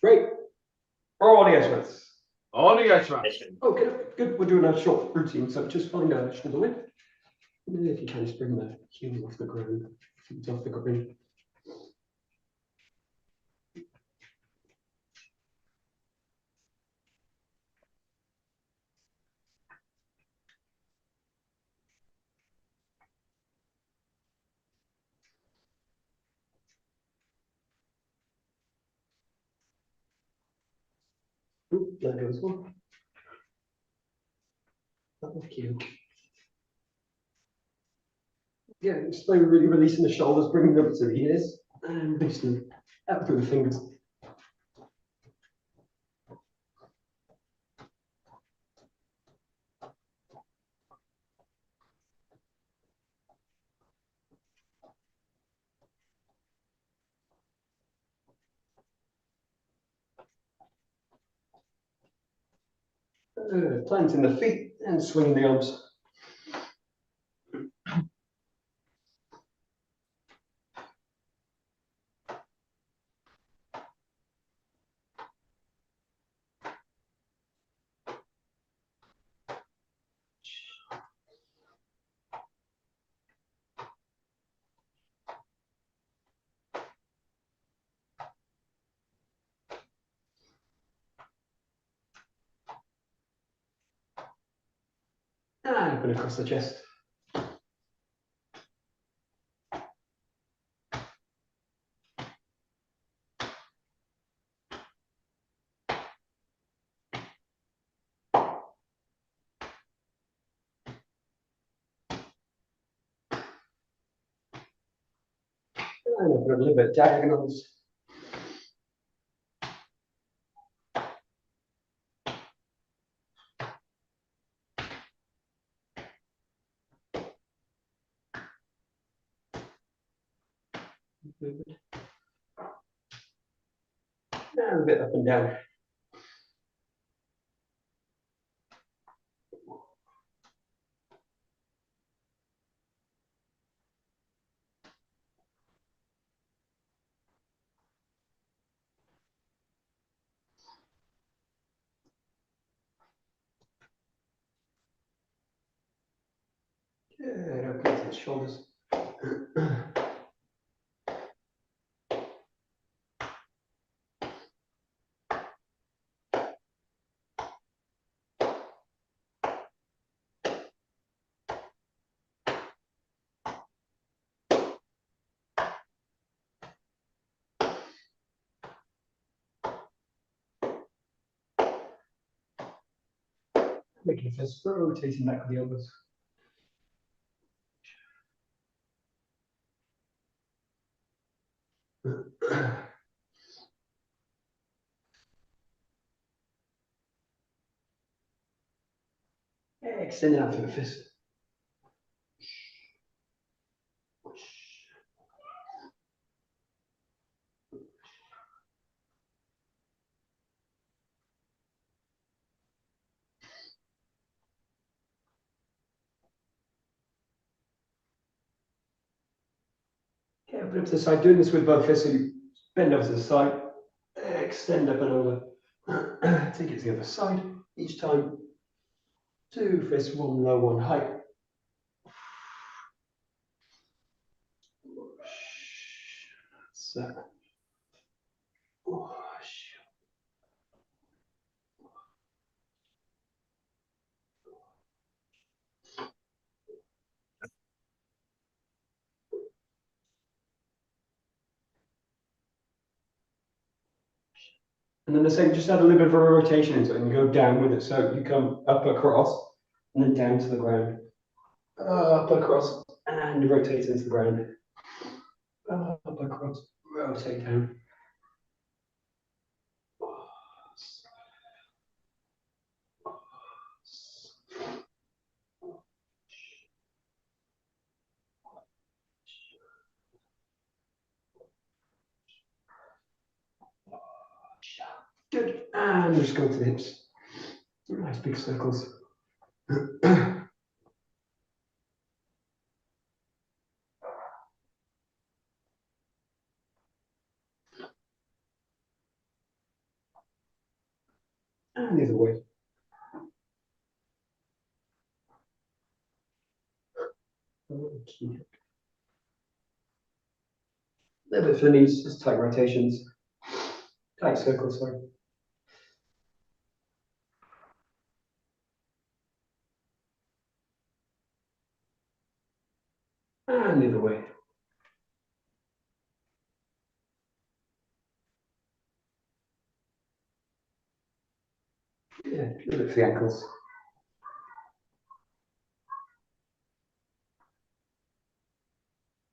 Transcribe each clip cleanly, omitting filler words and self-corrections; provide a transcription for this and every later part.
Great. Onegaishimasu. Oh, good. We're doing a short routine, so just find a shoulder width. And then if you can, just bring the heels off the ground, feet off the ground. There goes one. Double Q. Yeah, slowly really releasing the shoulders, bringing them up to the ears, and loosening out through the fingers. Planting the feet and swinging the arms. And open across the chest. And open a little bit diagonals. And a bit up and down. Good, open the shoulders. Making a fist, rotating back with the elbows. Extend out through the fist. Okay, open up to the side. Doing this with both fists, so you bend over to the side, extend up and over. Take it to the other side. Each time, two fists, one low, one high. That's and then the same, just add a little bit of a rotation into it and go down with it. So you come up across and then down to the ground. Up across and rotate into the ground. Up across, rotate down. Good. And just go to the hips. Nice big circles. and the other way. A little bit for the knees, just tight rotations, tight circles, sorry. And the other way. Yeah, a little bit for the ankles.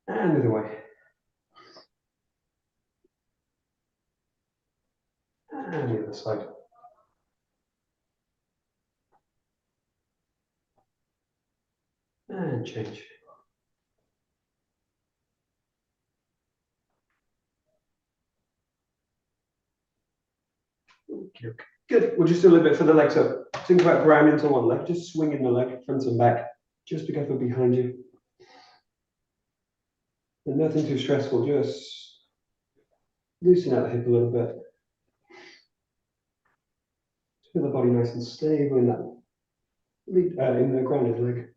And the other way. And the other side. And change. Okay, good. We'll just do a little bit for the legs up. Think about grounding to one leg, just swinging the leg front and back. Just be careful behind you. And nothing too stressful, just loosen out the hip a little bit. Just feel the body nice and stable in that in the grounded leg.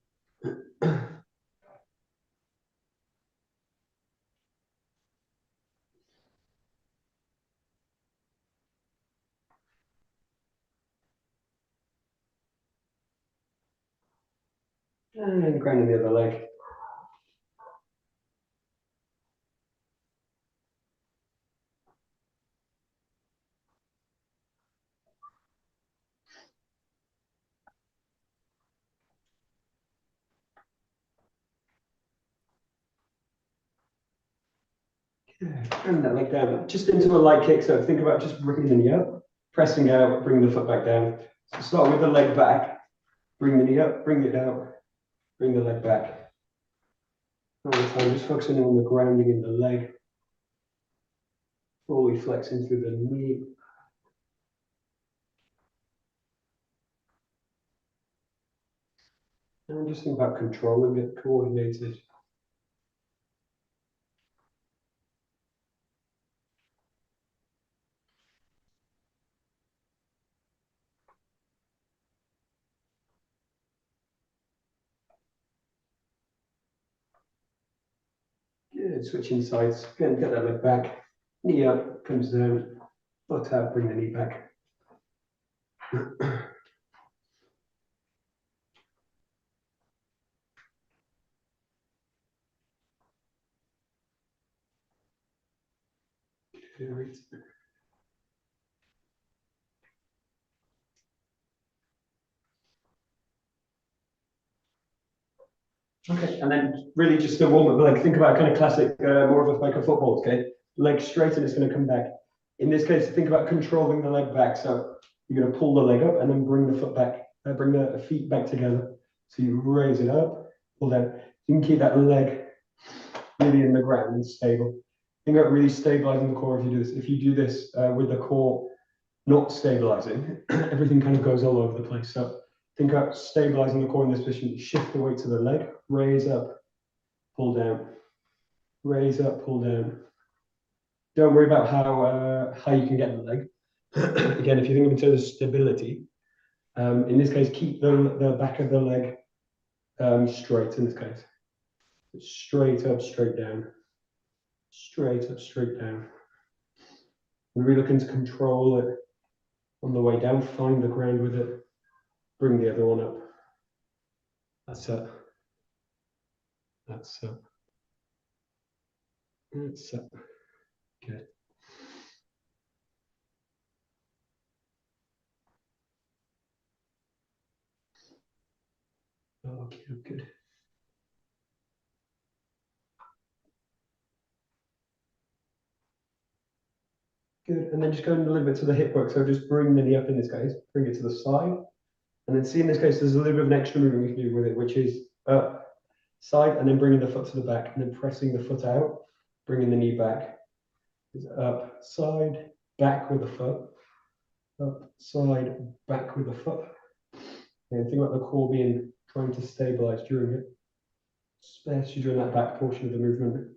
And grounding the other leg. And that leg down, just into a light kick. So think about just bringing the knee up, pressing out, bring the foot back down. So start with the leg back, bring the knee up, bring it out, bring the leg back. All the time, just focusing on the grounding in the leg, fully flexing through the knee. And just think about controlling it, coordinated. Good, switching sides. Again, get that leg back. Knee up, comes down. Foot out, bring the knee back. Good. Okay, and then really just to warm up the leg, think about kind of classic, more of a like a football, okay? Leg straight and it's going to come back. In this case, think about controlling the leg back. So you're going to pull the leg up and then bring the foot back, bring the feet back together. So you raise it up, pull down. You can keep that leg really in the ground and stable. Think about really stabilizing the core if you do this. If you do this with the core not stabilizing, everything kind of goes all over the place. So think about stabilizing the core in this position. Shift the weight to the leg, raise up, pull down, raise up, pull down. Don't worry about how high you can get the leg. Again, if you think in terms of stability, in this case, keep the back of the leg straight in this case. Straight up, straight down. Straight up, straight down. We're really looking to control it on the way down, find the ground with it, bring the other one up. That's it. That's it. That's it. Good. Okay, good. Good, and then just going a little bit to the hip work. So just bring the knee up in this case, bring it to the side. And then see in this case, there's a little bit of an extra movement we can do with it, which is up, side, and then bringing the foot to the back, and then pressing the foot out, bringing the knee back. It's up, side, back with the foot, up, side, back with the foot. And think about the core being trying to stabilize during it, especially during that back portion of the movement.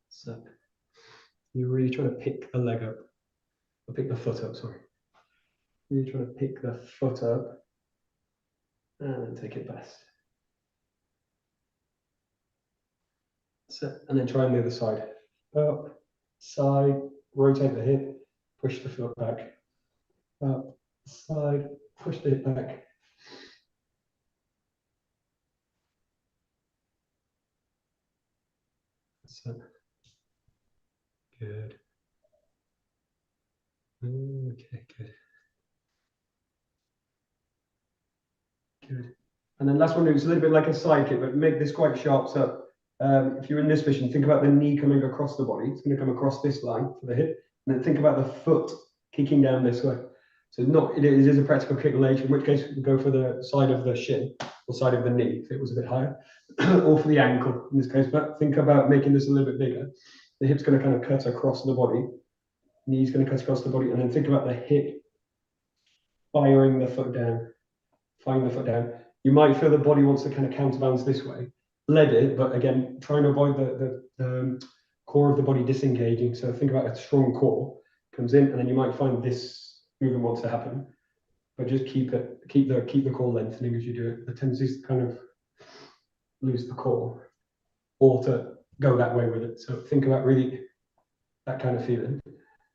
So You're really trying to pick the leg up, or pick the foot up, sorry. Really trying to pick the foot up and then take it best. So, and then try on the other side. Up, side, rotate the hip, push the foot back. Up, side, push the hip back. So, good. Okay, good. Good. And then last one is a little bit like a side kick, but make this quite sharp. So if you're in this position, think about the knee coming across the body. It's going to come across this line for the hip. And then think about the foot kicking down this way. So it is a practical kick later, in which case we go for the side of the shin or side of the knee if it was a bit higher, or for the ankle in this case. But think about making this a little bit bigger. The hip's going to kind of cut across the body. Knee's going to cut across the body. And then think about the hip firing the foot down. Firing the foot down. You might feel the body wants to kind of counterbalance this way. Let it, but again, try and avoid the core of the body disengaging. So think about a strong core comes in, and then you might find this movement wants to happen, but just keep the core lengthening as you do it. The tendency is to kind of lose the core, or to go that way with it. So think about really that kind of feeling.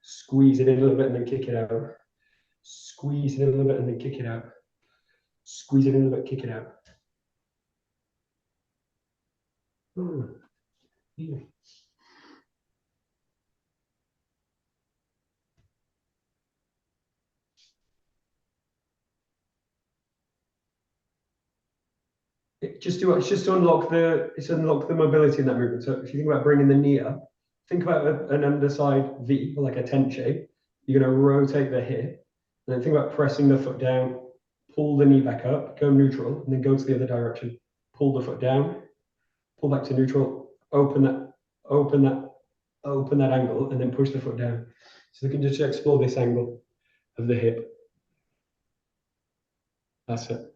Squeeze it in a little bit and then kick it out. Squeeze it in a little bit and then kick it out. Squeeze it in a little bit, kick it out. Yeah. It's just to unlock the mobility in that movement. So if you think about bringing the knee up, think about an underside V, like a tent shape. You're going to rotate the hip, and then think about pressing the foot down, pull the knee back up, go neutral, and then go to the other direction. Pull the foot down, pull back to neutral, open that angle, and then push the foot down. So you can just explore this angle of the hip. That's it.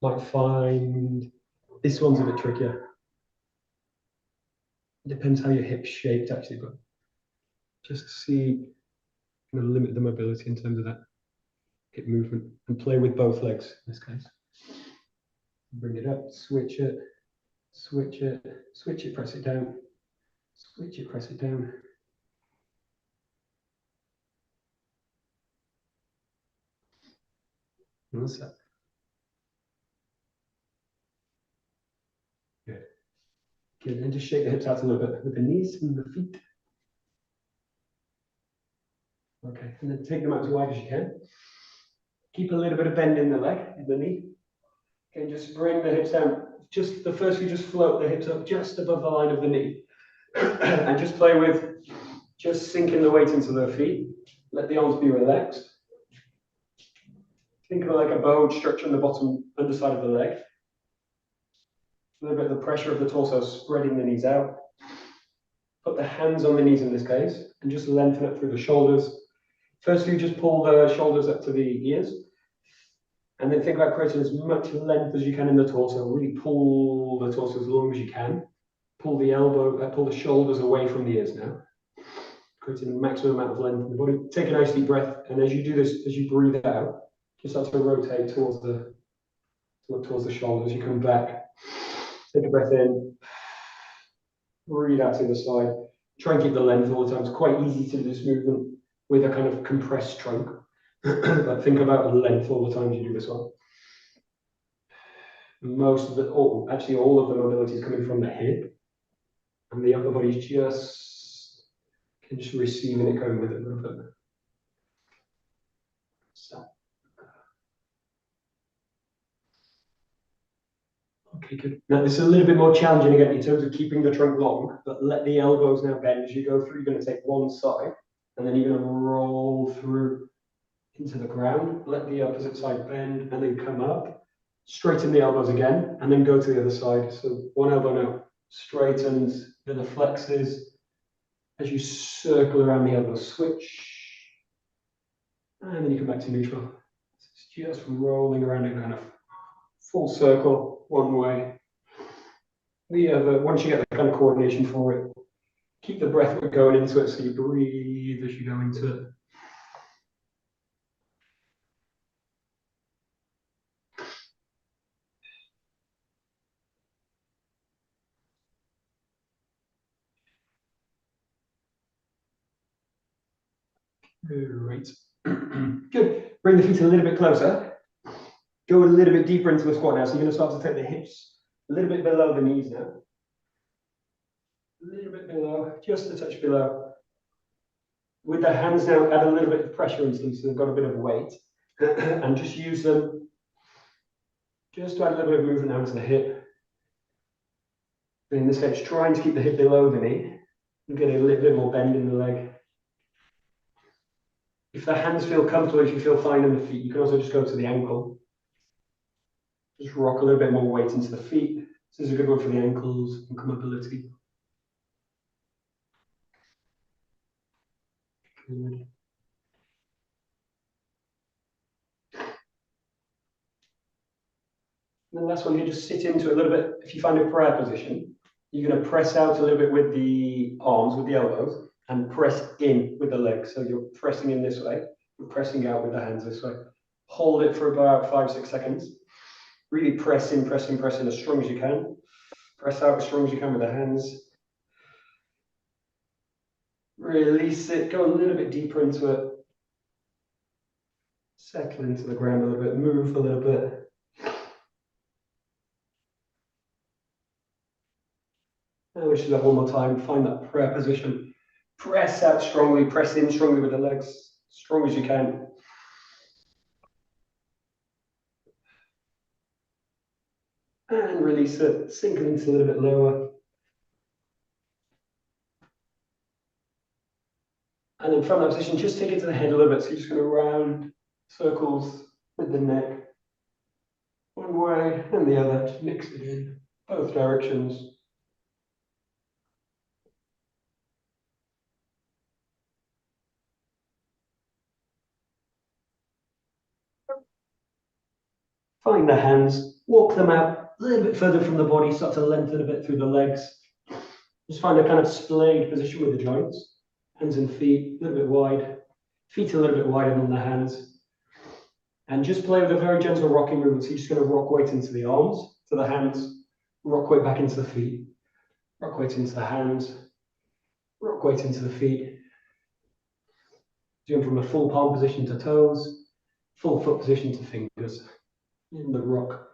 Might find this one's a bit trickier. It depends how your hip's shaped actually, but just see, I'm going to limit the mobility in terms of that hip movement and play with both legs in this case. Bring it up, switch it, switch it, switch it, press it down, switch it, press it down. And that's it. Good. Good. And just shake the hips out a little bit with the knees and the feet. Okay, and then take them out as wide as you can. Keep a little bit of bend in the leg, in the knee. Okay, just bring the hips down. Just the first, you just float the hips up just above the line of the knee. And just play with just sinking the weight into the feet. Let the arms be relaxed. Think of it like a bow structure on the bottom underside of the leg. A little bit of the pressure of the torso spreading the knees out. Put the hands on the knees in this case, and just lengthen it through the shoulders. Firstly, just pull the shoulders up to the ears, and then think about creating as much length as you can in the torso. Really pull the torso as long as you can. Pull the shoulders away from the ears now, creating a maximum amount of length in the body. Take a nice deep breath, and as you do this, as you breathe out, just start to rotate towards the shoulders. You come back, take a breath in, breathe out to the side. Try and keep the length all the time. It's quite easy to do this movement with a kind of compressed trunk. But think about the length all the time you do this one. Most of the, actually all of the mobility is coming from the hip, and the upper body is just receiving it, going with it a little bit. So. Okay, good. Now this is a little bit more challenging again in terms of keeping the trunk long, but let the elbows now bend as you go through. You're going to take one side, and then you're going to roll through into the ground. Let the opposite side bend, and then come up. Straighten the elbows again, and then go to the other side. So one elbow now straightens, then the flexes. As you circle around the elbow, switch, and then you come back to neutral. It's just rolling around in kind of full circle, one way. The other, once you get the kind of coordination for it, Keep the breath going into it so you breathe as you go into it. Great. Good. Bring the feet a little bit closer. Go a little bit deeper into the squat now. So you're going to start to take the hips a little bit below the knees now. A little bit below, just a touch below. With the hands now, add a little bit of pressure into them so they've got a bit of weight. And just use them just to add a little bit of movement now into the hip. And in this case, trying to keep the hip below the knee. And get a little bit more bend in the leg. If the hands feel comfortable, if you feel fine in the feet, you can also just go to the ankle. Just rock a little bit more weight into the feet. This is a good one for the ankles and mobility. Good. And the last one here, just sit into it a little bit. If you find a prayer position, you're going to press out a little bit with the arms, with the elbows, and press in with the legs. So you're pressing in this way, you're pressing out with the hands this way. Hold it for about 5-6 seconds. Really press in as strong as you can. Press out as strong as you can with the hands. Release it, go a little bit deeper into it. Settle into the ground a little bit, move a little bit. And we should do that one more time. Find that prayer position. Press out strongly, press in strongly with the legs, strong as you can. And release it, sink it into a little bit lower. And then from that position, just take it to the head a little bit. So you're just going to round circles with the neck. One way and the other, just mix it in, both directions. Find the hands, walk them out a little bit further from the body, start to lengthen a bit through the legs. Just find a kind of splayed position with the joints. Hands and feet a little bit wide, feet a little bit wider than the hands. And just play with a very gentle rocking movement. So you're just going to rock weight into the arms, to the hands, rock weight back into the feet, rock weight into the hands, rock weight into the feet. Doing from a full palm position to toes, full foot position to fingers. In the rock.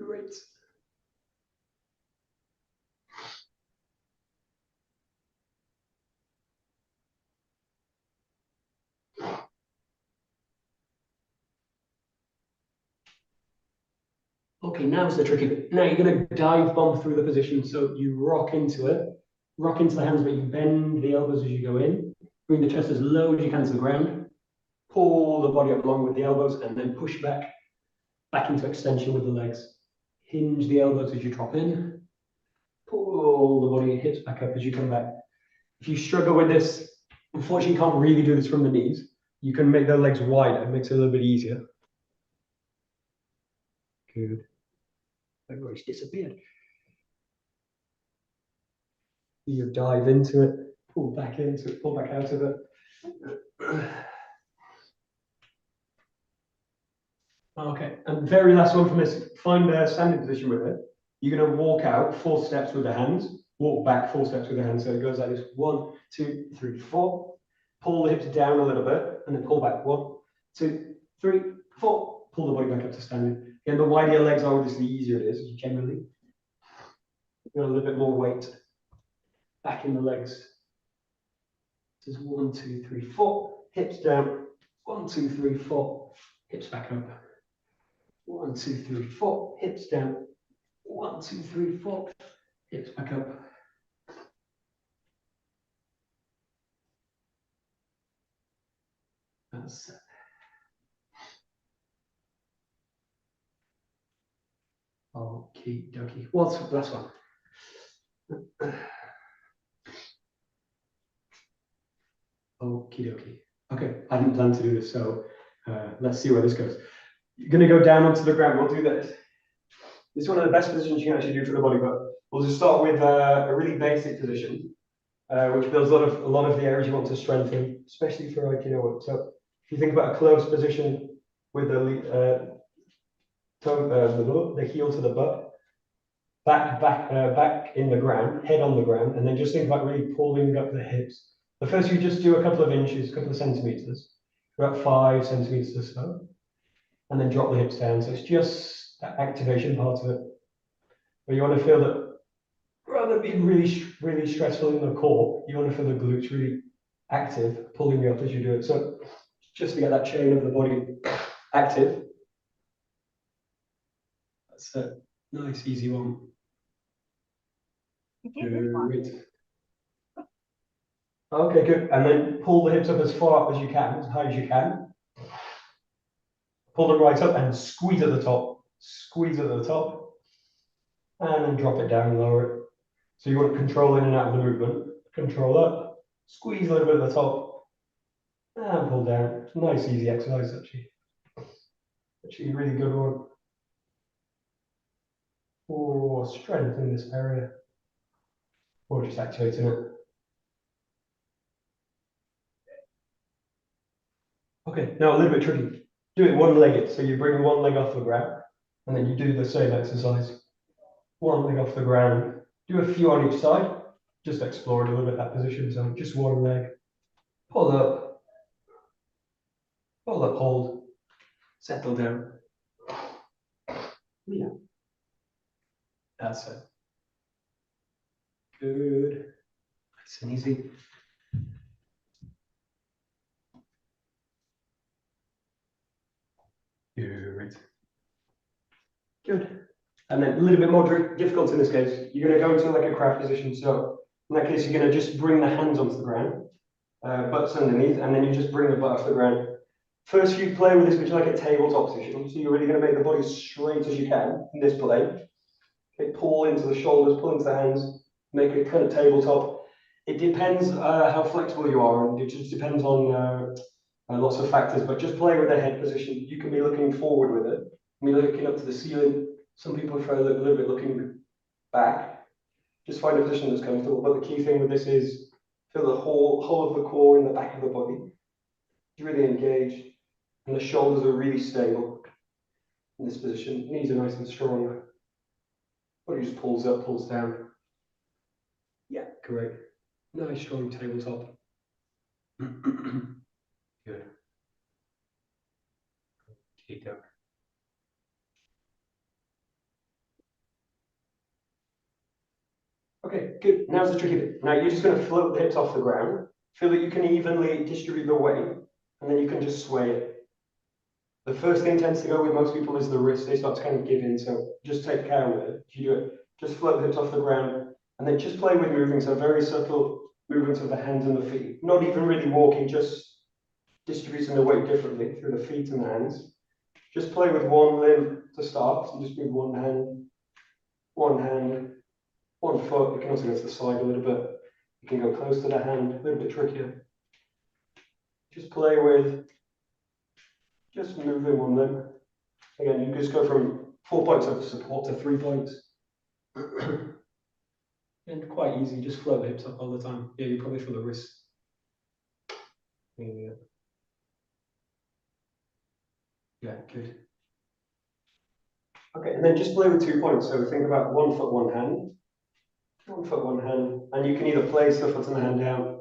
Great. Okay, now's the tricky bit. Now you're going to dive bomb through the position. So you rock into it, rock into the hands, but you bend the elbows as you go in. Bring the chest as low as you can to the ground. Pull the body up along with the elbows and then push back into extension with the legs. Hinge the elbows as you drop in. Pull the body, hips back up as you come back. If you struggle with this, unfortunately you can't really do this from the knees. You can make the legs wider, it makes it a little bit easier. Good. Everybody's disappeared. You dive into it, pull back into it, pull back out of it. Okay, and very last one from this, find a standing position with it. You're going to walk out 4 steps with the hands, walk back 4 steps with the hands. So it goes like this: 1, 2, 3, 4. Pull the hips down a little bit and then pull back. 1, 2, 3, 4. Pull the body back up to standing. Again, the wider your legs are, obviously, the easier it is generally. Got a little bit more weight back in the legs. This is 1, 2, 3, 4. Hips down. 1, 2, 3, 4. Hips back up. 1, 2, 3, 4. Hips down. 1, 2, 3, 4. Hips back up. That's it. Okie dokie. What's the last one? Okie dokie. Okay, I didn't plan to do this, so let's see where this goes. You're going to go down onto the ground. We'll do this. It's one of the best positions you can actually do for the body, but we'll just start with a really basic position, which builds a lot of the areas you want to strengthen, especially for Aikido work. So if you think about a closed position with the heel to the butt, back in the ground, head on the ground, and then just think about really pulling up the hips. But first you just do a couple of inches, a couple of centimeters, about 5 centimeters or so, and then drop the hips down. So it's just that activation part of it. But you want to feel that rather than being really stressful in the core, you want to feel the glutes really active, pulling you up as you do it. So just to get that chain of the body active. That's a nice, easy one. Good. Okay, good. And then pull the hips up as far up as you can, as high as you can. Pull them right up and squeeze at the top. Squeeze at the top. And then drop it down, lower it. So you want to control in and out of the movement. Control up, squeeze a little bit at the top, and pull down. Nice, easy exercise, actually. Actually, a really good one. For strengthening this area. Or just activating it. Okay, now a little bit tricky. Do it one-legged. So you bring one leg off the ground, and then you do the same exercise. One leg off the ground. Do a few on each side. Just explore it a little bit, that position. So just one leg. Pull up. Pull up, hold. Settle down. Yeah. That's it. Good. Nice and easy. Good. Good. And then a little bit more difficult in this case. You're going to go into like a crab position. So in that case, you're going to just bring the hands onto the ground, butts underneath, and then you just bring the butt off the ground. First, you play with this, which is like a tabletop position. So you're really going to make the body as straight as you can in this plane. Okay, pull into the shoulders, pull into the hands, make it kind of tabletop. It depends how flexible you are, and it just depends on lots of factors. But just play with the head position. You can be looking forward with it. You can be looking up to the ceiling. Some people prefer a little bit looking back. Just find a position that's comfortable. But the key thing with this is feel the whole of the core in the back of the body. It's really engaged, and the shoulders are really stable in this position. Knees are nice and strong. Body just pulls up, pulls down. Yeah, great. Nice strong tabletop. Good. Keep going. Okay, good. Now's the tricky bit. Now you're just going to float the hips off the ground. Feel that you can evenly distribute the weight, and then you can just sway it. The first thing tends to go with most people is the wrist. They start to kind of give in, so just take care with it. If you do it, just float the hips off the ground, and then just play with moving. So very subtle movements of the hands and the feet. Not even really walking, just distributing the weight differently through the feet and the hands. Just play with one limb to start. So just move one hand, one foot. You can also go to the side a little bit. You can go close to the hand, a little bit trickier. Just play with just moving one limb. Again, you just go from 4 points of support to 3 points. And quite easy, just float the hips up all the time. Yeah, you probably feel the wrist. Yeah, good. Okay, and then just play with 2 points. So think about 1 foot, 1 hand. 1 foot, 1 hand. And you can either place the foot and the hand down,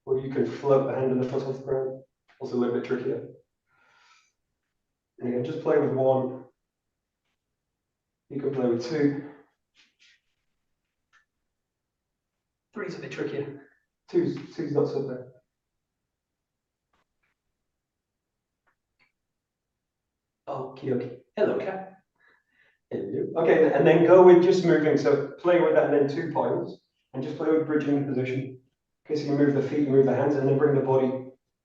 or you can float the hand and the foot off the ground. Also a little bit trickier. And again, just play with 1. You can play with 2. 3 is a bit trickier. 2's not so bad. Okie dokie. Hello, cat. Hello. Okay, and then go with just moving. So play with that and then 2 points. And just play with bridging the position. Okay, so you move the feet, you move the hands, and then bring the body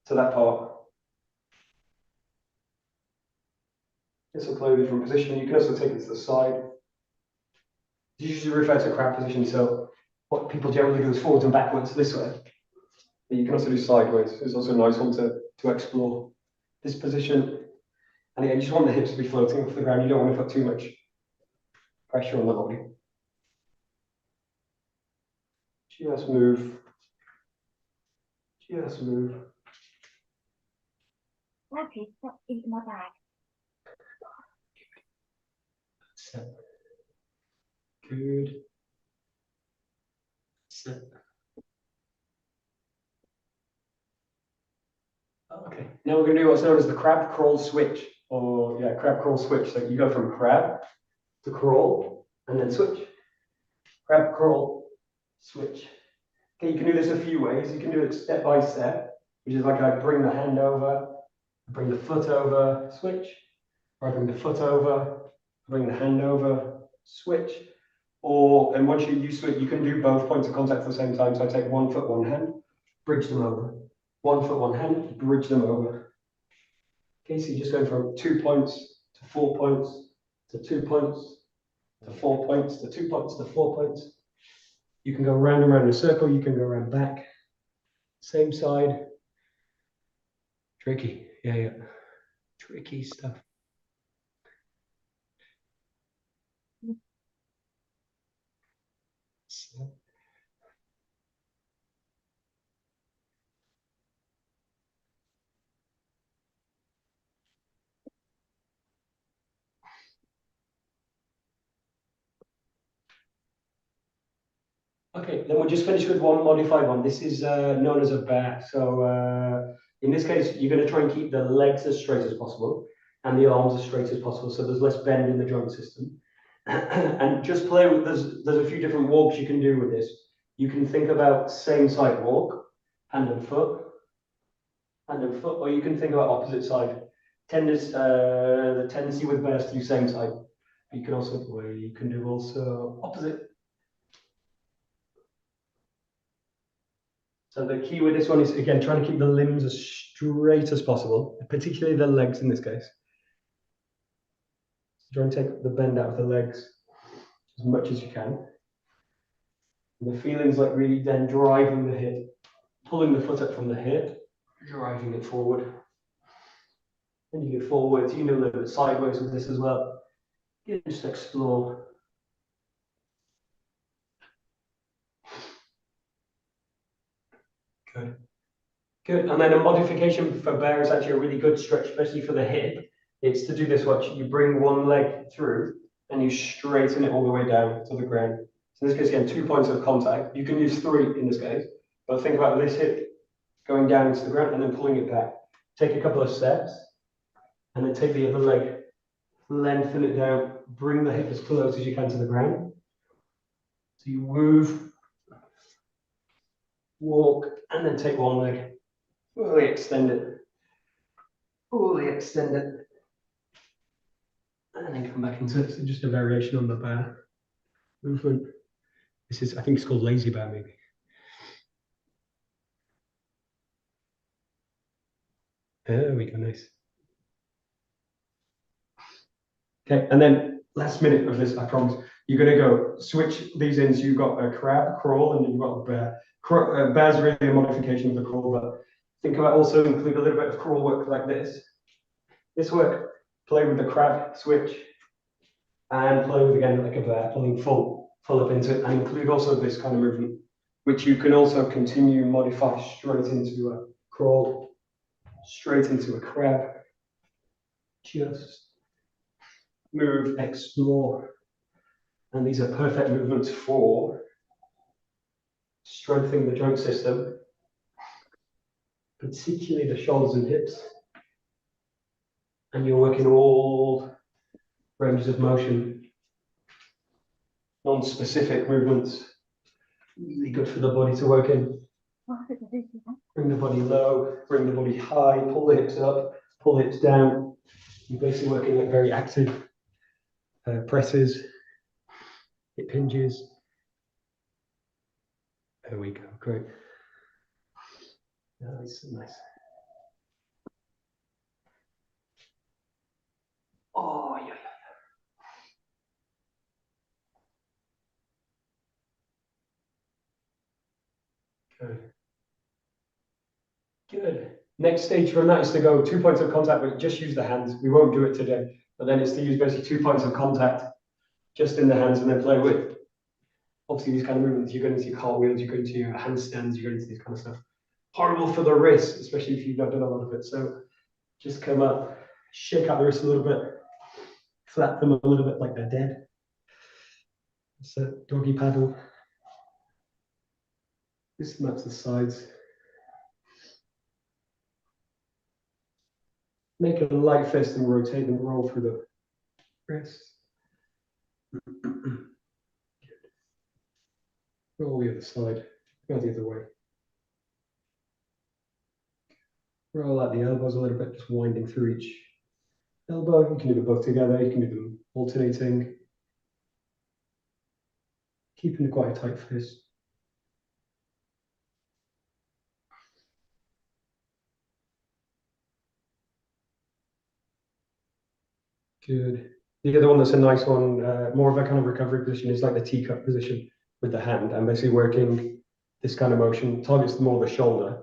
to that part. This will play with a different position. You can also take it to the side. It's usually referred to a crab position, so what people generally do is forwards and backwards this way. But you can also do sideways. It's also a nice one to explore. This position And again, you just want the hips to be floating off the ground. You don't want to put too much pressure on the body. Just move. Just move. Okay, so it's not bad. Set. Good. Set. Okay, now we're going to do what's known as the crab crawl switch, or yeah, crab crawl switch. So you go from crab to crawl and then switch. Crab crawl switch. Okay, you can do this a few ways. You can do it step by step, which is like I bring the hand over, bring the foot over, switch, or I bring the foot over, bring the hand over, switch. Or, and once you're used to it, you can do both points of contact at the same time. So I take 1 foot, 1 hand, bridge them over. 1 foot, 1 hand, bridge them over. Okay, so you're just going from 2 points to 4 points to 2 points to 4 points to 2 points to 4 points. You can go round and round in a circle. You can go around back. Same side. Tricky. Yeah. Tricky stuff. So. Okay, then we'll just finish with one modified one. This is known as a bear. So in this case, you're going to try and keep the legs as straight as possible and the arms as straight as possible, so there's less bend in the joint system. And just play with, there's a few different walks you can do with this. You can think about same side walk, hand and foot, or you can think about opposite side. The tendency with bears to do same side. You can also do also opposite. So the key with this one is, again, trying to keep the limbs as straight as possible, particularly the legs in this case. So try and take the bend out of the legs as much as you can. And the feeling's like really then driving the hip, pulling the foot up from the hip, driving it forward. And you go forwards, you can do a little bit sideways with this as well. You just explore. Good. Good. And then a modification for bear is actually a really good stretch, especially for the hip. It's to do this, watch, you bring one leg through and you straighten it all the way down to the ground. So in this case, again, 2 points of contact. You can use 3 in this case, but think about this hip going down into the ground and then pulling it back. Take a couple of steps and then take the other leg, lengthen it down, bring the hip as close as you can to the ground. So you move, walk, and then take one leg, fully extend it, and then come back into it. So just a variation on the bear movement. This is, I think it's called lazy bear, maybe. There we go, nice. Okay, and then last minute of this, I promise. You're going to go switch these in. So you've got a crab, crawl, and you've got a bear. Bear's really a modification of the crawl, but think about also include a little bit of crawl work like this. This work, play with the crab, switch, and play with again like a bear, pulling full up into it, and include also this kind of movement, which you can also continue modify straight into a crawl, straight into a crab. Just move, explore. And these are perfect movements for strengthening the joint system, particularly the shoulders and hips. And you're working all ranges of motion, non-specific movements. Really good for the body to work in. Bring the body low, bring the body high, pull the hips up, pull the hips down. You're basically working at very active presses, hip hinges. There we go, great. Nice, nice. Oh, yeah. Good. Good. Next stage from that is to go 2 points of contact, but just use the hands. We won't do it today, but then it's to use basically 2 points of contact just in the hands and then play with. Obviously, these kind of movements, you go into your cartwheels, you go into your handstands, you go into these kind of stuff. Horrible for the wrists, especially if you've not done a lot of it. So just come up, shake out the wrists a little bit, flap them a little bit like they're dead. So doggy paddle. Just match the sides. Make a light fist and rotate and roll through the wrists. Roll the other side, go the other way. Roll out the elbows a little bit, just winding through each elbow. You can do them both together, you can do them alternating. Keeping quite a tight fist. Good. The other one that's a nice one, more of a kind of recovery position, is like the teacup position with the hand. I'm basically working this kind of motion, targets more the shoulder,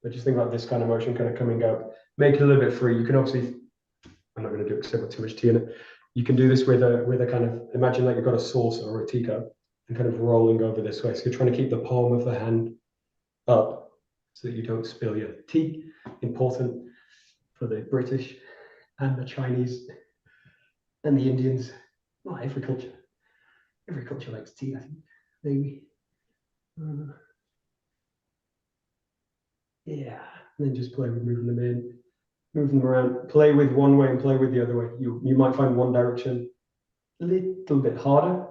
but just think about this kind of motion kind of coming out. Make it a little bit free. You can obviously, I'm not going to do it because I've got too much tea in it. You can do this with a kind of, imagine like you've got a saucer or a teacup and kind of rolling over this way. So you're trying to keep the palm of the hand up so that you don't spill your tea. Important for the British and the Chinese and the Indians. Well, every culture likes tea, I think. Maybe. Yeah, and then just play with moving them in, moving them around. Play with one way and play with the other way. You might find one direction a little bit harder.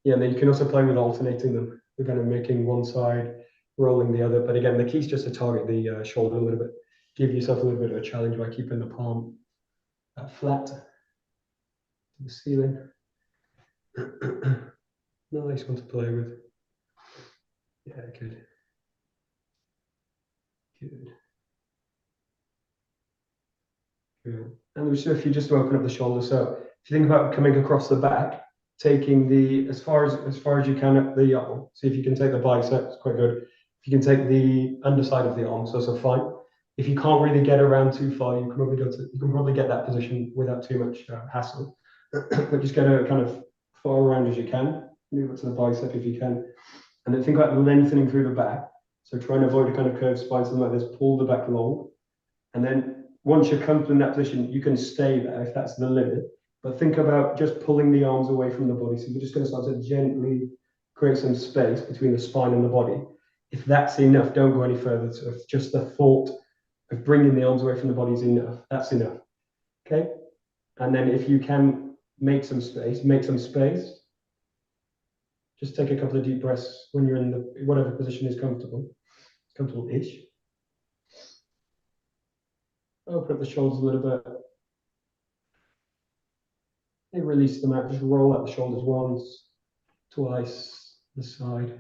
Yeah, and then you can also play with alternating them. They're kind of making one side, rolling the other. But again, the key is just to target the shoulder a little bit. Give yourself a little bit of a challenge by keeping the palm flat to the ceiling. Nice one to play with. Yeah, good. Good. Good. And so if you just open up the shoulder, so if you think about coming across the back, taking the as far as you can up the arm. So if you can take the bicep, it's quite good. If you can take the underside of the arm, so fine. If you can't really get around too far, you can probably get that position without too much hassle. But just get a kind of far around as you can. Move it to the bicep if you can, and then think about lengthening through the back. So try and avoid a kind of curved spine, something like this. Pull the back long, and then once you're comfortable in that position, you can stay there if that's the limit. But think about just pulling the arms away from the body. So you're just going to start to gently create some space between the spine and the body. If that's enough, don't go any further. So if just the thought of bringing the arms away from the body is enough, that's enough. Okay, and then if you can make some space. Just take a couple of deep breaths when you're in the whatever position is comfortable-ish. Open up the shoulders a little bit. And release them out. Just roll out the shoulders once, twice, the side.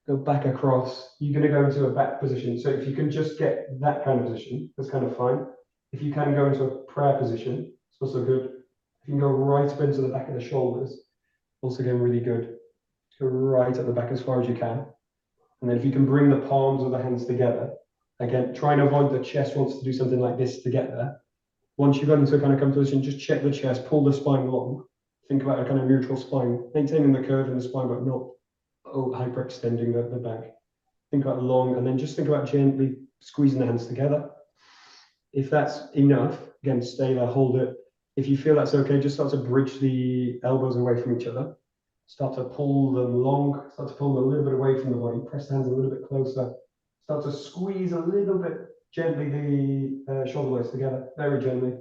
Go back across. You're going to go into a back position. So if you can just get that kind of position, that's kind of fine. If you can go into a prayer position, it's also good. If you can go right up into the back of the shoulders, also again really good. Go right at the back as far as you can. And then if you can bring the palms of the hands together, again, try and avoid the chest wants to do something like this to get there. Once you've got into a kind of comfortable position, just check the chest, pull the spine long. Think about a kind of neutral spine, maintaining the curve in the spine, but not hyperextending the back. Think about long, and then just think about gently squeezing the hands together. If that's enough, again, stay there, hold it. If you feel that's okay, just start to bridge the elbows away from each other. Start to pull them long, start to pull them a little bit away from the body, press the hands a little bit closer. Start to squeeze a little bit gently the shoulder blades together, very gently.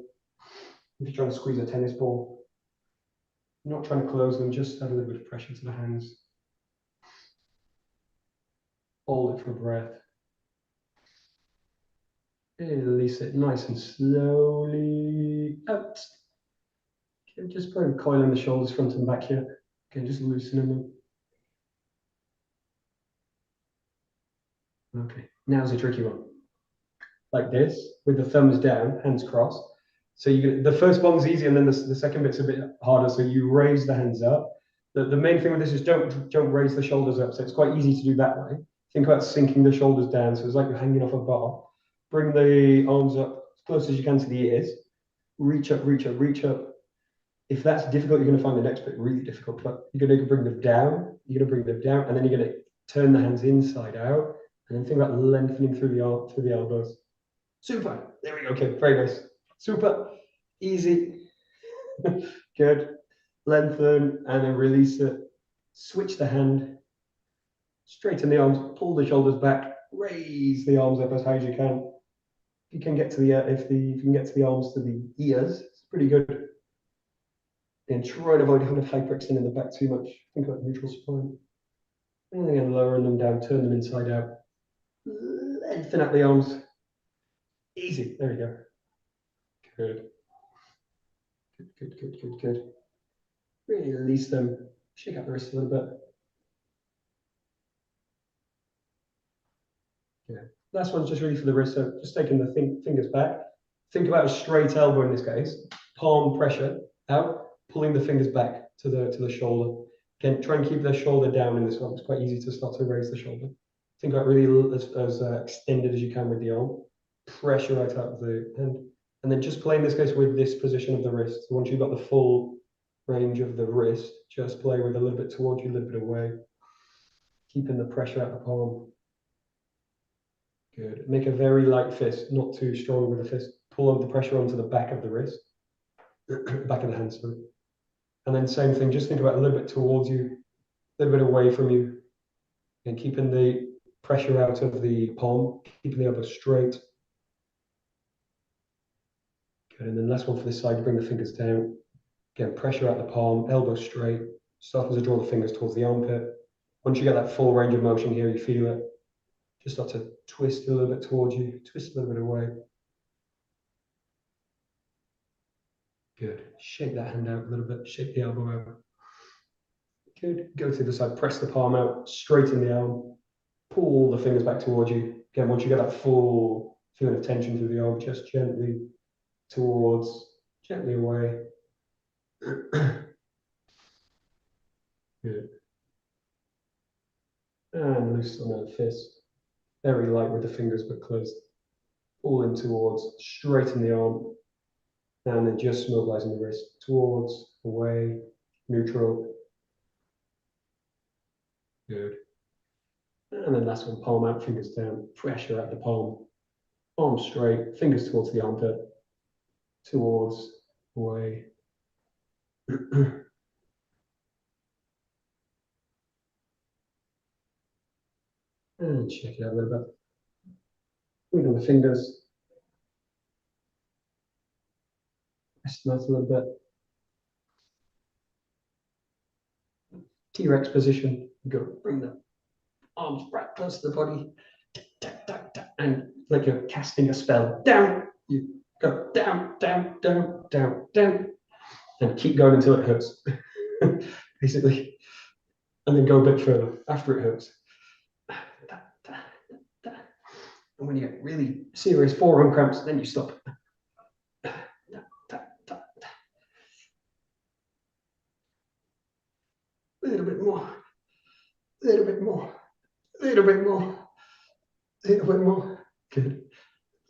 If you're trying to squeeze a tennis ball, you're not trying to close them, just add a little bit of pressure to the hands. Hold it for a breath. Release it nice and slowly out. Okay, just kind of coiling the shoulders front and back here. Okay, just loosening them. Okay, now's a tricky one. Like this, with the thumbs down, hands crossed. So the first one's easy, and then the second bit's a bit harder. So you raise the hands up. The main thing with this is don't raise the shoulders up. So it's quite easy to do that way. Think about sinking the shoulders down. So it's like you're hanging off a bar. bring the arms up as close as you can to the ears. Reach up, reach up, reach up. If that's difficult, you're going to find the next bit really difficult. But you're going to bring them down. You're going to bring them down, and then you're going to turn the hands inside out, and then think about lengthening through the arm, through the elbows. Super. There we go. Okay, very nice. Super. Easy. Good. Lengthen and then release it. Switch the hand. Straighten the arms. Pull the shoulders back. Raise the arms up as high as you can. If you can get to the if you can get to the arms to the ears, it's pretty good. Then try and avoid kind of hyperextending the back too much. Think about neutral spine. And again, lowering them down, turn them inside out. Lengthen out the arms. Easy. There we go. Good. Good, good, good, good, good. Really release them. Shake out the wrists a little bit. Yeah. Last one's just really for the wrist. So just taking the fingers back. Think about a straight elbow in this case. Palm pressure out. Pulling the fingers back to the shoulder. Again, try and keep the shoulder down in this one. It's quite easy to start to raise the shoulder. Think about really as extended as you can with the arm. Pressure right out of the hand. And then just play in this case with this position of the wrist. So once you've got the full range of the wrist, just play with a little bit towards you, a little bit away. Keeping the pressure out the palm. Good. Make a very light fist, not too strong with the fist. Pull on the pressure onto the back of the wrist. Back of the hand, sorry. And then same thing, just think about a little bit towards you, a little bit away from you. And keeping the pressure out of the palm, keeping the elbow straight. Good, and then last one for this side, bring the fingers down. Again, pressure out the palm, elbow straight. Start to draw the fingers towards the armpit. Once you get that full range of motion here, you feel it. Just start to twist a little bit towards you, twist a little bit away. Good. Shake that hand out a little bit, shake the elbow out. Good. Go to the side, press the palm out, straighten the arm, pull the fingers back towards you. Again, once you get that full feeling of tension through the arm, just gently towards, gently away. Good. And loosen that fist. Very light with the fingers, but closed. Pull in towards, straighten the arm. And then just mobilizing the wrist towards, away, neutral. Good. And then last one, palm out, fingers down, pressure at the palm. Arm straight, fingers towards the armpit, towards, away. And shake it out a little bit. Wiggle the fingers. Rest them out a little bit. T-Rex position. Go. Bring the arms right close to the body. And like you're casting a spell. Down. You go down, down, down, down, down. And keep going until it hurts. Basically. And then go a bit further after it hurts. And when you get really serious forearm cramps, then you stop. A little bit more, a little bit more, a little bit more, a little bit more. Good.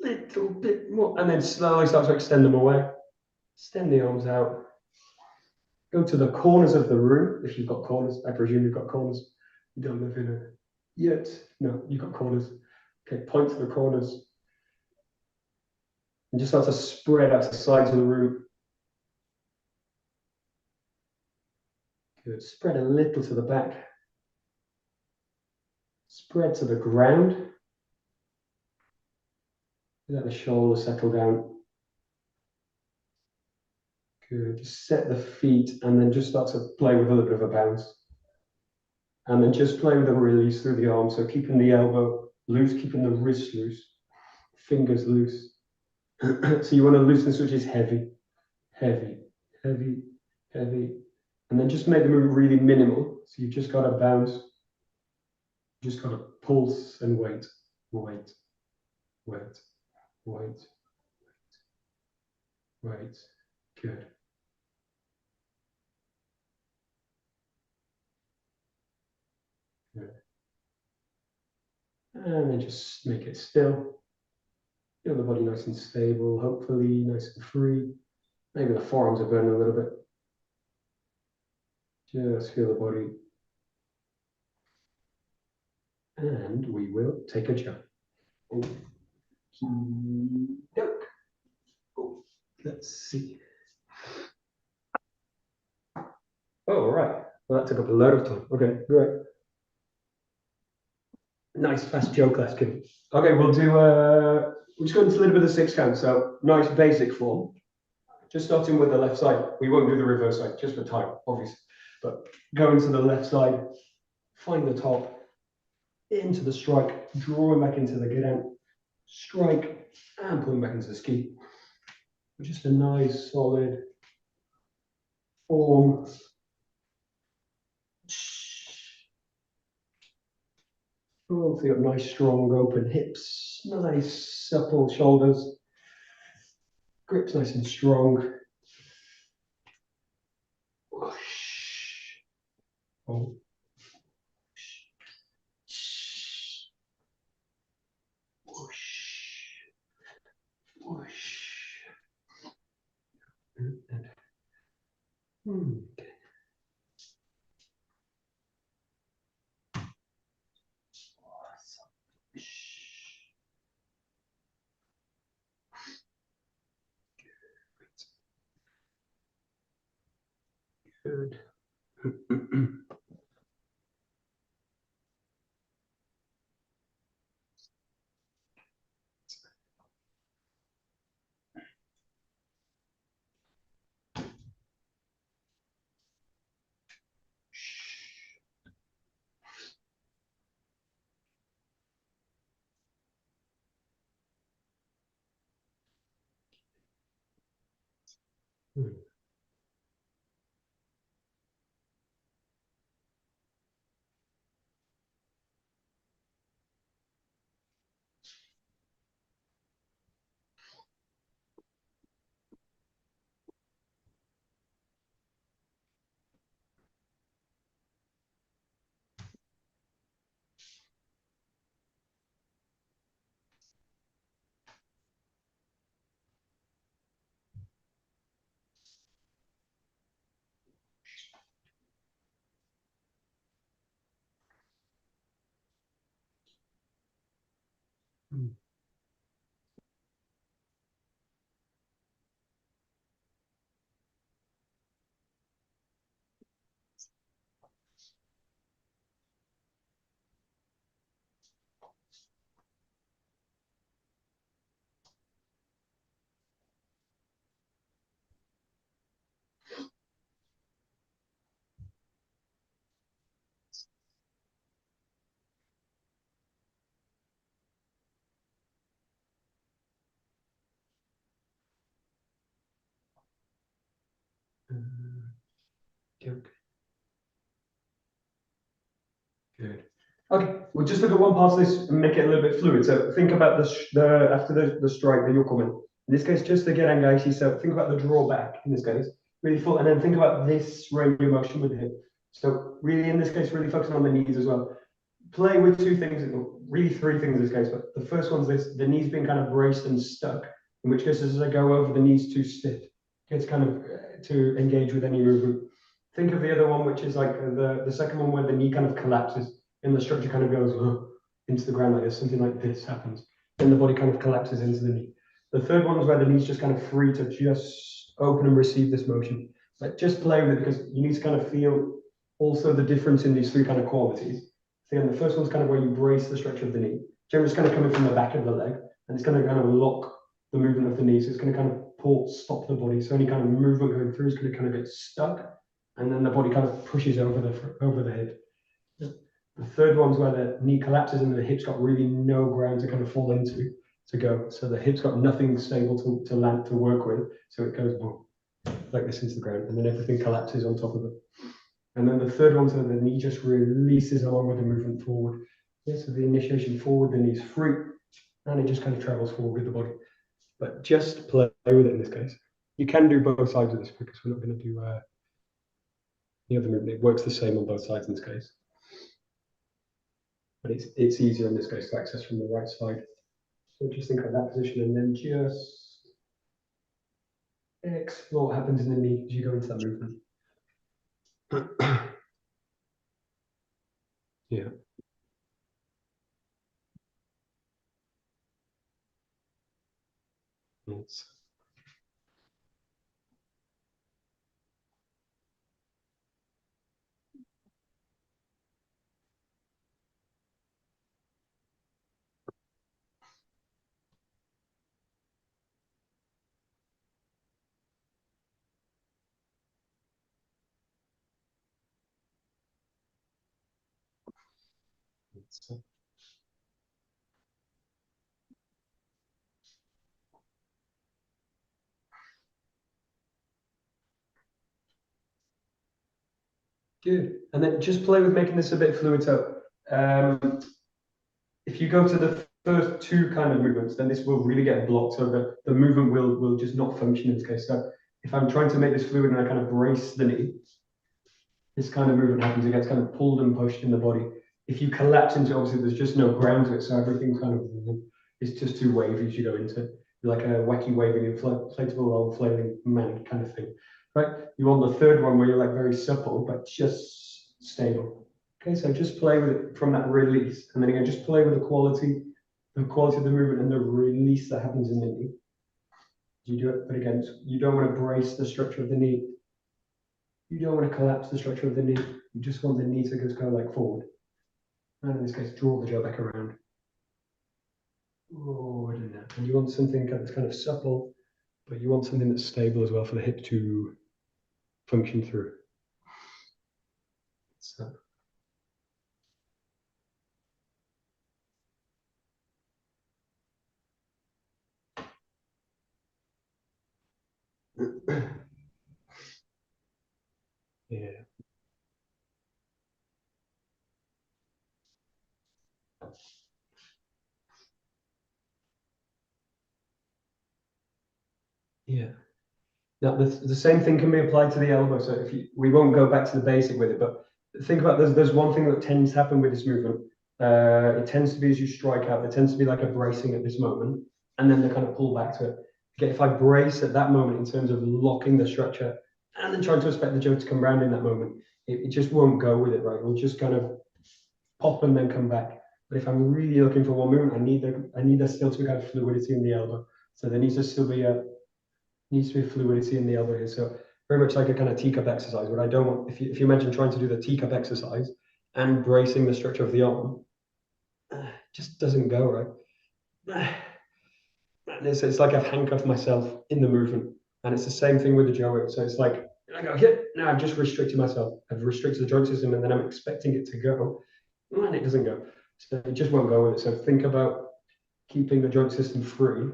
Little bit more. And then slowly start to extend them away. Extend the arms out. Go to the corners of the room. If you've got corners, I presume you've got corners. You don't live in it yet. No, you've got corners. Okay, point to the corners. And just start to spread out to the sides of the room. Good. Spread a little to the back. Spread to the ground. Let the shoulders settle down. Good. Just set the feet and then just start to play with a little bit of a bounce. And then just play with a release through the arm. So keeping the elbow loose, keeping the wrist loose, fingers loose. So you want to loosen this, which is heavy, heavy, heavy, heavy. And then just make the move really minimal. So you've just got to bounce. Just got to pulse and wait, wait, wait, wait, wait. Good. Good. And then just make it still. Feel the body nice and stable, hopefully nice and free. Maybe the forearms are burning a little bit. Just feel the body. And we will take a jump. Let's see. Oh, right. Well, that took up a load of time. Okay, great. Nice fast joke last game. Okay, we'll do we'll just go into a little bit of 6 count. So nice basic form. Just starting with the left side. We won't do the reverse side just for time, obviously. But going to the left side, find the top, into the strike, drawing back into the get out, strike, and pulling back into the ski. Just a nice solid form. Oh, so you got nice, strong, open hips, nice, supple shoulders, grips nice and strong. Whoosh. Oh. Whoosh. Whoosh. Okay. Good. Okay. Good. Okay, we'll just look at one part of this and make it a little bit fluid. So think about the after the strike, the yokomen. In this case, just the 𝘭𝘪𝘦𝘳. So think about the drawback in this case, really full, and then think about this range of motion with the hip. So really, in this case, really focusing on the knees as well. Play with 2 things, really 3 things in this case. But the first one's this: the knees being kind of braced and stuck. In which case, as I go over, the knees too stiff. It's kind of to engage with any movement. Think of the other one, which is like the second one, where the knee kind of collapses and the structure kind of goes into the ground like this. Something like this happens. Then the body kind of collapses into the knee. The third one is where the knee's just kind of free to just open and receive this motion. But just play with it, because you need to kind of feel also the difference in these 3 kind of qualities. So again, the first one's kind of where you brace the structure of the knee. Generally, it's kind of coming from the back of the leg, and it's going to kind of lock the movement of the knee. So it's going to kind of stop the body. So any kind of movement going through is going to kind of get stuck, and then the body kind of pushes over the hip. The third one's where the knee collapses and the hip's got really no ground to kind of fall into to go. So the hip's got nothing stable to land to work with. So it goes boom, like this into the ground, and then everything collapses on top of it. And then the third one's where the knee just releases along with the movement forward. Yeah, so the initiation forward, the knee's free, and it just kind of travels forward with the body. But just play with it in this case. You can do both sides of this, because we're not going to do the other movement. It works the same on both sides in this case. But it's easier in this case to access from the right side. So just think of that position and then just explore what happens in the knee as you go into that movement. Yeah. Yes. Good. And then just play with making this a bit fluid. So if you go to the first two kind of movements, then this will really get blocked. So the movement will just not function in this case. So if I'm trying to make this fluid and I kind of brace the knee, this kind of movement happens. It gets kind of pulled and pushed in the body. If you collapse into it, obviously there's just no ground to it. So everything kind of, it's just too wavy as you go into it. Like a wacky waving, inflatable old flailing man kind of thing. Right? You want the third one where you're like very supple, but just stable. Okay, so just play with it from that release. And then again, just play with the quality of the movement and the release that happens in the knee. You do it, but again, you don't want to brace the structure of the knee. You don't want to collapse the structure of the knee. You just want the knee to just go like forward. And in this case, draw the jaw back around. Forward and that. And you want something that's kind of supple, but you want something that's stable as well for the hip to function through. So. Yeah. Yeah. Now the same thing can be applied to the elbow. So if we won't go back to the basic with it, but think about there's one thing that tends to happen with this movement. It tends to be as you strike out, there tends to be like a bracing at this moment, and then they kind of pull back to it. Okay, if I brace at that moment in terms of locking the structure and then trying to expect the jaw to come round in that moment, it just won't go with it, right? It'll just kind of pop and then come back. But if I'm really looking for one movement, I need there still to be kind of fluidity in the elbow. So there needs to still be fluidity in the elbow here. So very much like a kind of teacup exercise. What I don't want, if you imagine trying to do the teacup exercise and bracing the structure of the arm, just doesn't go right. And it's like I've handcuffed myself in the movement. And it's the same thing with the 𝘭𝘬𝘢. So it's like, I go, yeah, now I've just restricted myself. I've restricted the joint system and then I'm expecting it to go. And it doesn't go. So it just won't go with it. So think about keeping the joint system free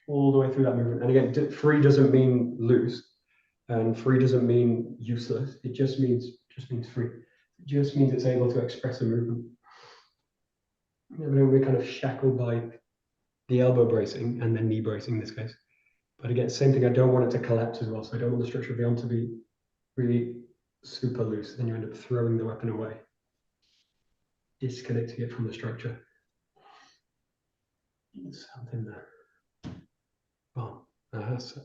all the way through that movement. And again, free doesn't mean loose, and free doesn't mean useless. It just means free. It just means it's able to express a movement. We're kind of shackled by the elbow bracing and then knee bracing in this case. But again, same thing. I don't want it to collapse as well. So I don't want the structure of the arm to be really super loose. Then you end up throwing the weapon away, disconnecting it from the structure. Something there. Oh, that's it.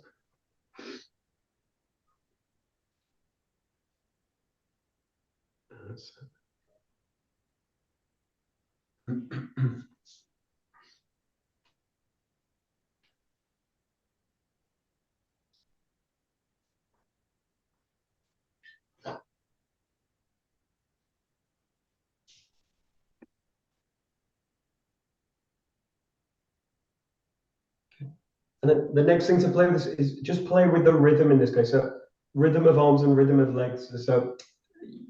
That's it. And then the next thing to play with is just play with the rhythm in this case. So rhythm of arms and rhythm of legs. So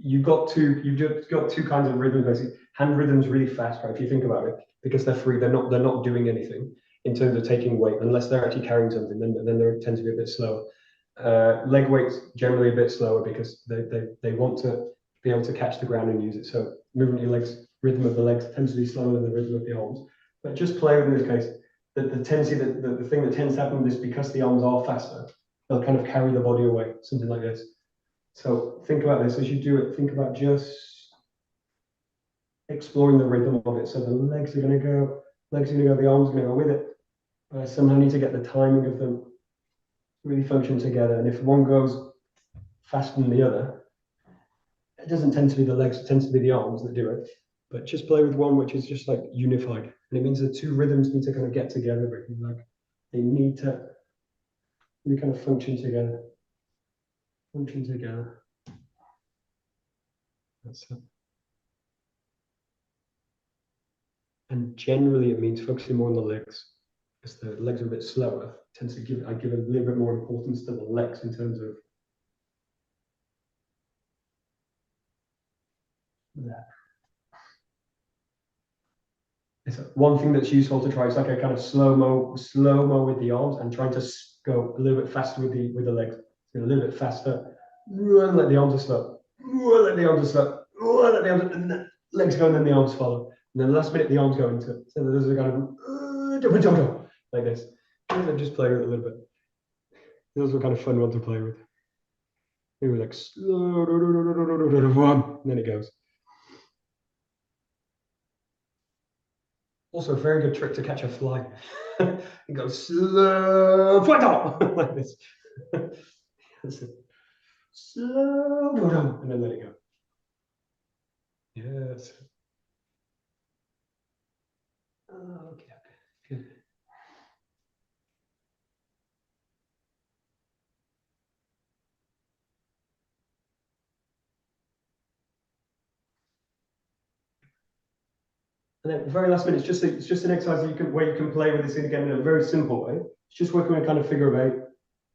you've just got two kinds of rhythm basically. Hand rhythm's really fast, right? If you think about it, because they're free, they're not doing anything in terms of taking weight, unless they're actually carrying something, then they tend to be a bit slower. Leg weight's generally a bit slower because they want to be able to catch the ground and use it. So movement of your legs, rhythm of the legs tends to be slower than the rhythm of the arms. But just play with in this case. The tendency the thing that tends to happen is because the arms are faster, they'll kind of carry the body away, something like this. So think about this as you do it. Think about just exploring the rhythm of it. So the legs are going to go Legs are going to go, the arms are going to go with it. But I somehow need to get the timing of them really function together. And if one goes faster than the other, it doesn't tend to be the legs, it tends to be the arms that do it. But just play with one which is just like unified. And it means the two rhythms need to kind of get together, but like they need to really kind of function together. Function together. That's it. And generally it means focusing more on the legs. Because the legs are a bit slower, tends to give I give a little bit more importance to the legs in terms of that. It's one thing that's useful to try. It's like a kind of slow-mo with the arms and trying to go a little bit faster with the legs. So a little bit faster, and let the arms are slow. Let the arms are slow. Let the arms, and the legs go, and then the arms follow. And then the last minute the arms go into it. So there's a kind of like this. And just play with it a little bit. Those were kind of fun one to play with. They were like slow, and then it goes. Also, a very good trick to catch a fly. It goes slow, fly down like this. That's it. Slow, and then let it go. Yes. Okay. Good. And then very last minute, it's just an exercise where you can play with this again in a very simple way. It's just working with kind of figure of 8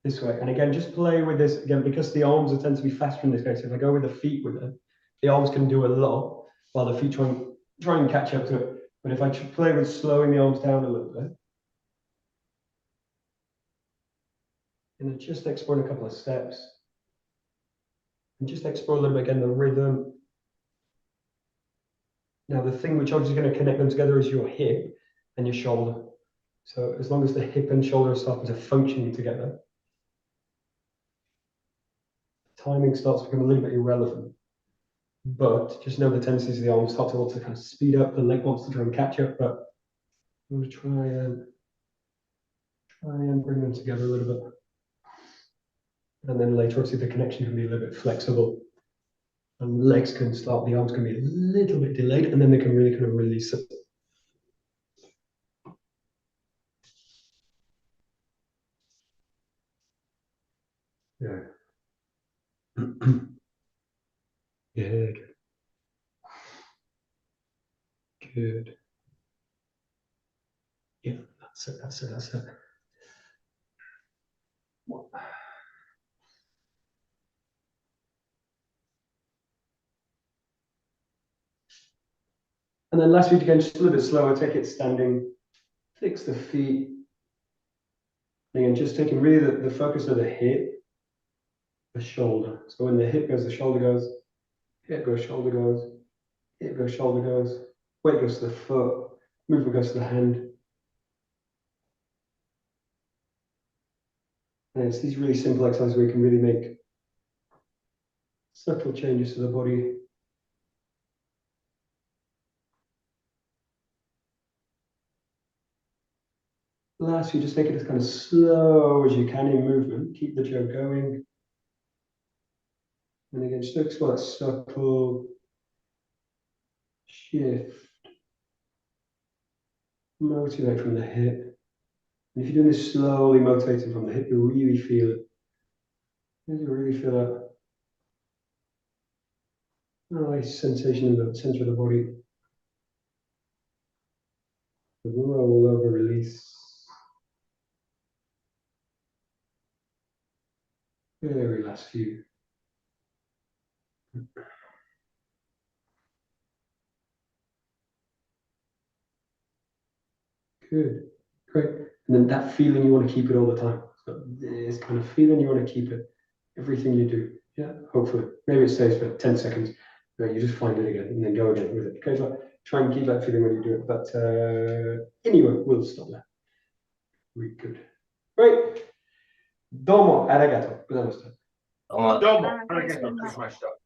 this way. And again, just play with this again because the arms tend to be faster in this case. If I go with the feet with it, the arms can do a lot while the feet try and catch up to it. But if I play with slowing the arms down a little bit, and then just exploring a couple of steps, and just explore a little bit again the rhythm. Now, the thing which obviously is going to connect them together is your hip and your shoulder. So as long as the hip and shoulder are starting to function together, timing starts to become a little bit irrelevant. But just know the tendencies of the arms start to want to kind of speed up, the leg wants to try and catch up, but I'm going to try and bring them together a little bit. And then later, obviously, the connection can be a little bit flexible. And legs can start, the arms can be a little bit delayed, and then they can really kind of release it. Yeah. Yeah, good. Good. Yeah, that's it. And then last week again, just a little bit slower, take it standing, fix the feet. And again, just taking really the focus of the hip, the shoulder. So when the hip goes, the shoulder goes, hip goes, shoulder goes, hip goes, shoulder goes, weight goes to the foot, movement goes to the hand. And it's these really simple exercises where you can really make subtle changes to the body. Last, you just take it as kind of slow as you can in movement. Keep the jaw going. And again, just explore that subtle shift. Motivate from the hip. And if you're doing this slowly, motivating from the hip, you really feel it. You really feel that nice sensation in the center of the body. The roll over, release. Very last few. Good, great. And then that feeling, you want to keep it all the time. So this kind of feeling, you want to keep it, everything you do. Yeah, hopefully. Maybe it stays for 10 seconds. No, you just find it again and then go again with it. Okay, so try and keep that feeling when you do it. But anyway, we'll stop there. Really good. Great. どうもありがとうございました。どうもありがとうございました。